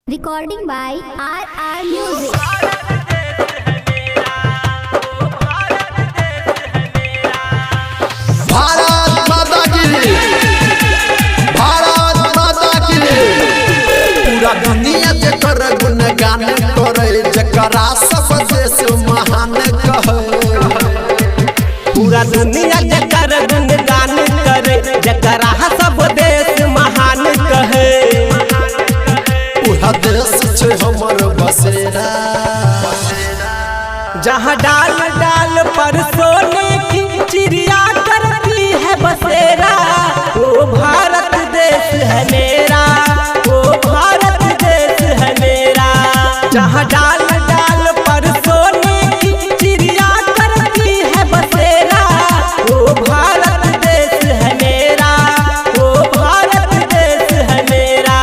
Recording by RR Music. Bharat माता की, भारत माता की। पूरा दुनिया जकर गुणगान करे, जकरा सब देश महान कहे। पूरा दुनिया जकर गुणगान करे, जकरा सब देश महान कहे। पूरा देश छे हमर बसेरा, जहाँ डाल डाल पर सोने की चिड़िया करती है बसेरा। वो भारत देश है मेरा, वो भारत देश है मेरा। जहाँ डाल डाल पर सोने की चिड़िया करती है बसेरा। वो भारत देश है मेरा, वो भारत देश है मेरा।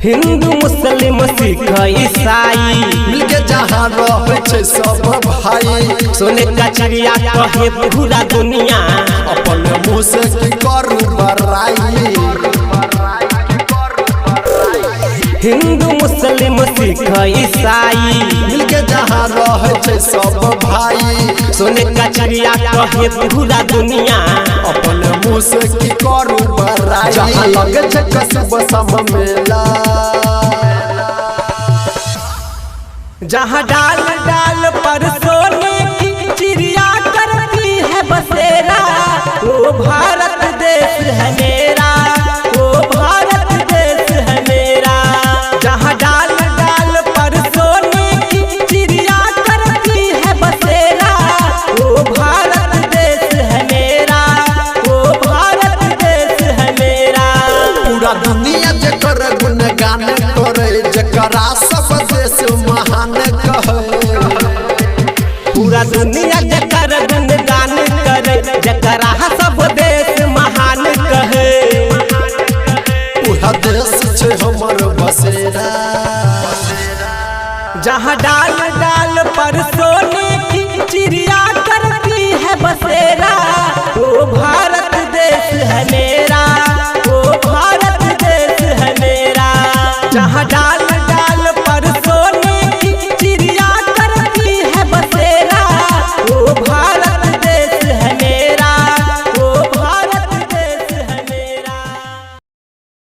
हिंदू मुस्लिम सिख ईसाई मिलके जहाँ रहे छे सब भाई। सोने का चिड़िया कहे पूरा दुनिया, अपन मुँह से की करू बड़ाई। हिंदू मुस्लिम सिख ईसाई मिलके जहाँ रहे छे सब भाई। सोने का चिड़िया कहे पूरा दुनिया, अपन मुँह से की करू बड़ाई। जहाँ लगे छे कसब सम मेला, जहाँ डाल डाल पर सोने की चिड़िया करती है बसेरा। वो भारत देश है मेरा, वो भारत देश है मेरा। जहाँ डाल डाल पर सोने की चिड़िया करती है बसेरा। वो भारत देश है मेरा, वो भारत देश है मेरा। पूरा दुनिया जकर गुणगान करे, जकरा सब देश महान कहे। पूरा दुनिया जकर गुणगान करे, जकरा सब देश महान कहे। पूरा देश छे हमर बसेरा, जहाँ डाल डाल पर सोने की चिड़िया